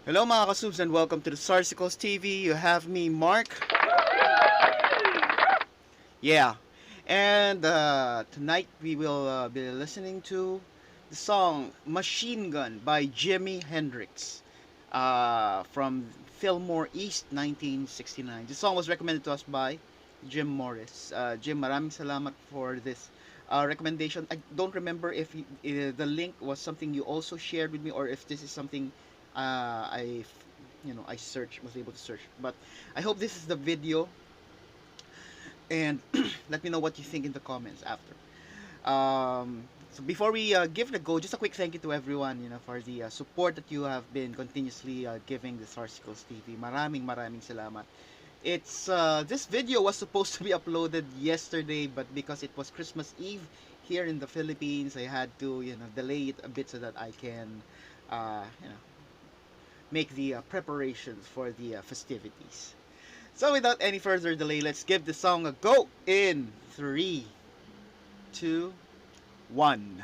Hello mga kasubs and welcome to the Sarsicles TV. You have me, Mark. Yeah. And tonight we will be listening to the song Machine Gun by Jimi Hendrix from Fillmore East 1969. This song was recommended to us by Jim Morris. Jim, maraming salamat for this recommendation. I don't remember if the link was something you also shared with me or if this is something I was able to search. But I hope this is the video, and let me know what you think in the comments after. So before we give it a go, just a quick thank you to everyone, for the support that you have been continuously giving the Sarsicles TV. Maraming salamat. It's this video was supposed to be uploaded yesterday, but because it was Christmas Eve here in the Philippines, I had to delay it a bit so that I can uh, you know make the preparations for the festivities. So without any further delay, let's give the song a go in 3, 2, 1.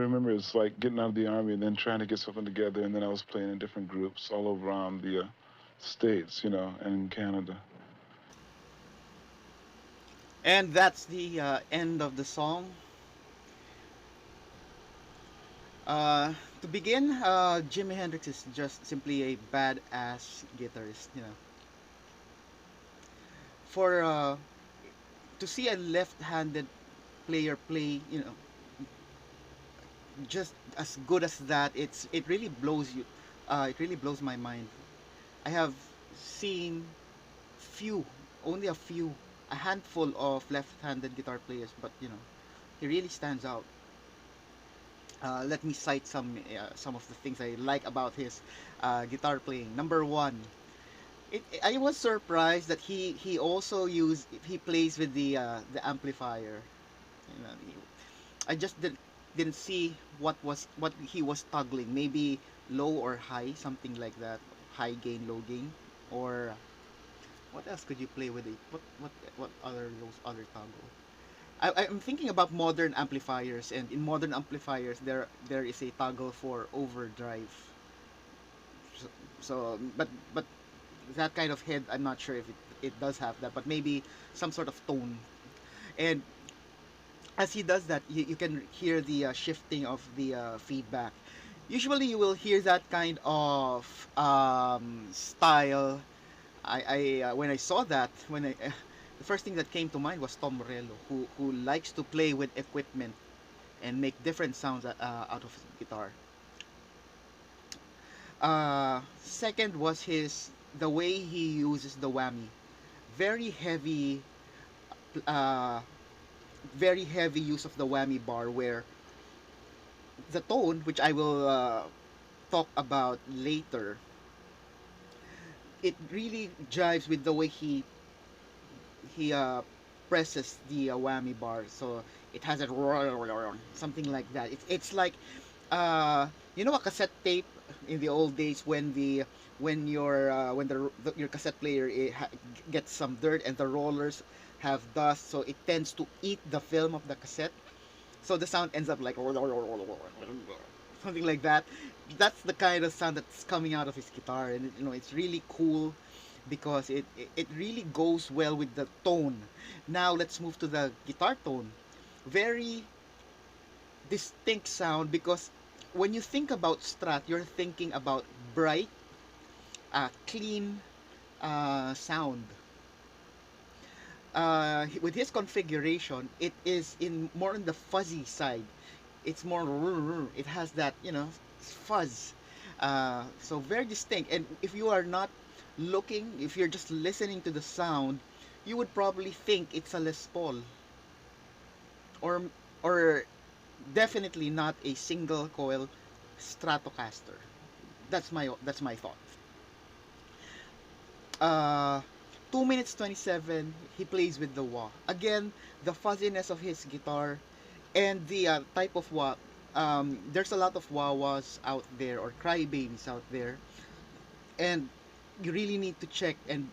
remember it's like getting out of the army and then trying to get something together, and then I was playing in different groups all over the states, and in Canada. And that's the end of the song. Uh, to begin, Jimi Hendrix is just simply a badass guitarist. For to see a left-handed player play, just as good as that, it really blows you. It really blows my mind. I have seen few, only a handful of left-handed guitar players, but he really stands out. Let me cite some of the things I like about his guitar playing. Number one, I was surprised that he plays with the amplifier. You know, I just didn't see what he was toggling. Maybe low or high, something like that. High gain, low gain, or what else could you play with it? What other those other toggle? I'm thinking about modern amplifiers, and in modern amplifiers there is a toggle for overdrive. So, but that kind of head, I'm not sure if it does have that, but maybe some sort of tone. And as he does that, you can hear the shifting of the feedback. Usually, you will hear that kind of style. When I saw that, the first thing that came to mind was Tom Morello, who likes to play with equipment and make different sounds out of his guitar. Second was his the way he uses the whammy. Very heavy, uh, very heavy use of the whammy bar, where the tone, which I will talk about later, it really jives with the way he presses the whammy bar. So it has a something like that. It's like a cassette tape in the old days when your cassette player gets some dirt and the rollers have dust, so it tends to eat the film of the cassette. So the sound ends up like something like that. That's the kind of sound that's coming out of his guitar, and it's really cool because it really goes well with the tone. Now let's move to the guitar tone. Very distinct sound, because when you think about Strat, you're thinking about bright, clean sound. With his configuration, it is in more on the fuzzy side. It's more, it has that fuzz. So very distinct. And if you are not looking, if you're just listening to the sound, you would probably think it's a Les Paul, or or definitely not a single coil Stratocaster. That's my thought. Uh, 2 minutes 27. He plays with the wah. Again, the fuzziness of his guitar and the type of wah. There's a lot of wah-wahs out there, or crybabies out there, and you really need to check and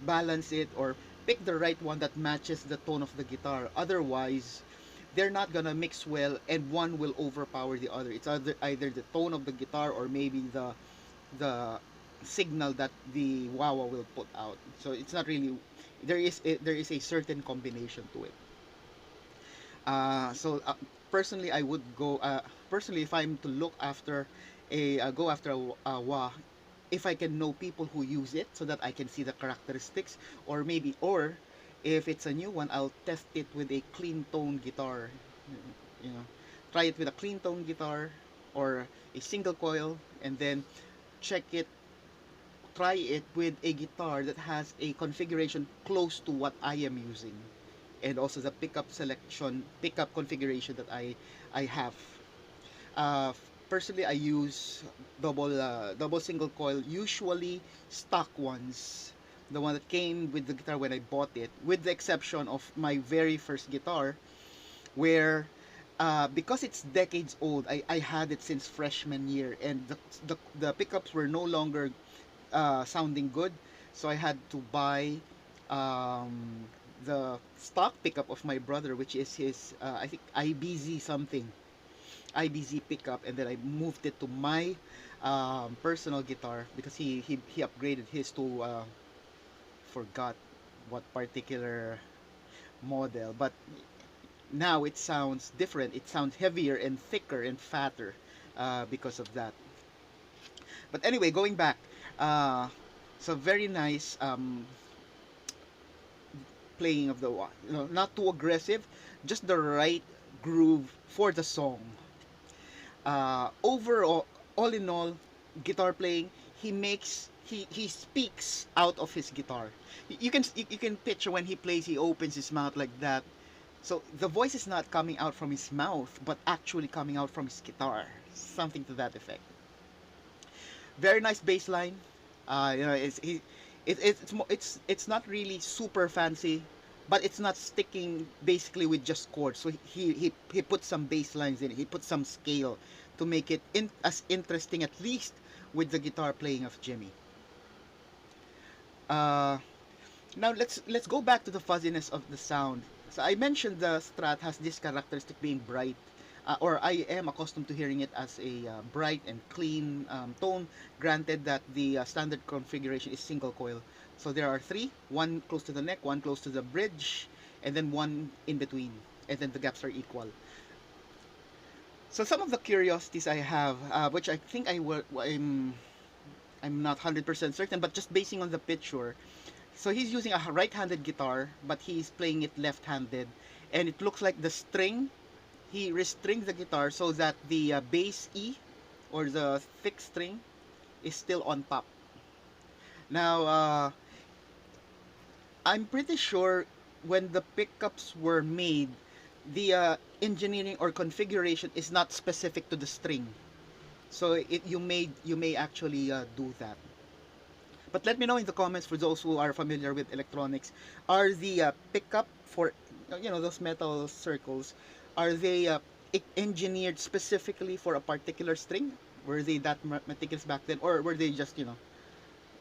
balance it, or pick the right one that matches the tone of the guitar. Otherwise, they're not gonna mix well, and one will overpower the other. It's either the tone of the guitar, or maybe the signal that the wah-wah will put out. So it's not really, there is a certain combination to it. So personally, I would go. Personally, if I'm to look after go after a wah, if I can know people who use it, so that I can see the characteristics, or if it's a new one, I'll test it with a clean tone guitar. You know, try it with a clean tone guitar or a single coil, and then check it. Try it with a guitar that has a configuration close to what I am using, and also the pickup configuration that I have. Personally, I use double single coil, usually stock ones, the one that came with the guitar when I bought it, with the exception of my very first guitar, where because it's decades old, I had it since freshman year, and the pickups were no longer sounding good, so I had to buy um, the stock pickup of my brother, which is his I think IBZ something. IBZ pickup, and then I moved it to my personal guitar because he upgraded his to forgot what particular model, but now it sounds different. It sounds heavier and thicker and fatter because of that. But anyway, going back, uh, so very nice playing of the one. You know, not too aggressive, just the right groove for the song. Overall, all in all, guitar playing, he speaks out of his guitar. You can picture when he plays, he opens his mouth like that. So the voice is not coming out from his mouth, but actually coming out from his guitar, something to that effect. Very nice bass line. You know, it's not really super fancy, but it's not sticking basically with just chords. So he put some bass lines in it. He put some scale to make it as interesting, at least with the guitar playing of Jimi. Uh, Now let's go back to the fuzziness of the sound. So I mentioned the Strat has this characteristic being bright, or I am accustomed to hearing it as a bright and clean tone. Granted that the standard configuration is single coil, so there are three: one close to the neck, one close to the bridge, and then one in between, and then the gaps are equal. So some of the curiosities I have, which I think I'm not 100% certain, but just basing on the picture. So he's using a right-handed guitar, but he's playing it left-handed, and it looks like the string, he restrings the guitar so that the bass E, or the thick string, is still on top. Now, I'm pretty sure when the pickups were made, the engineering or configuration is not specific to the string. So you may actually do that. But let me know in the comments, for those who are familiar with electronics, are the pickup for, you know, those metal circles, are they engineered specifically for a particular string? Were they that meticulous back then, or were they just, you know,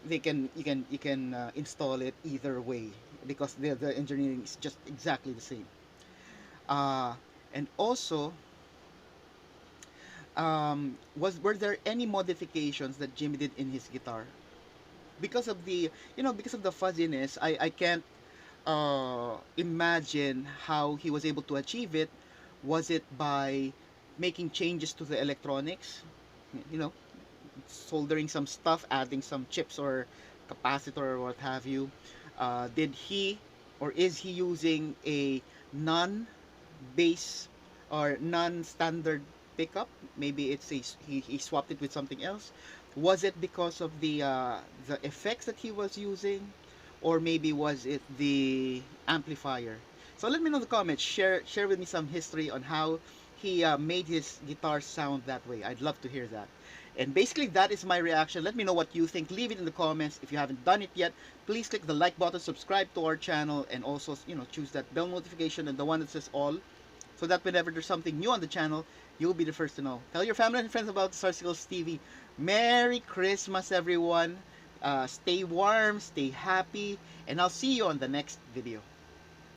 they can you can install it either way because the engineering is just exactly the same. Uh, and also, were there any modifications that Jimmy did in his guitar? Because of the, you know, because of the fuzziness, I can't imagine how he was able to achieve it. Was it by making changes to the electronics, you know, soldering some stuff, adding some chips or capacitor or what have you? Did he, or is he using a non-bass or non-standard pickup? Maybe it's he swapped it with something else. Was it because of the effects that he was using, or maybe was it the amplifier? So let me know in the comments. Share with me some history on how he made his guitar sound that way. I'd love to hear that. And basically, that is my reaction. Let me know what you think. Leave it in the comments. If you haven't done it yet, please click the like button, subscribe to our channel, and also, you know, choose that bell notification and the one that says all, so that whenever there's something new on the channel, you'll be the first to know. Tell your family and friends about Sarsicles TV. Merry Christmas, everyone. Stay warm, stay happy, and I'll see you on the next video.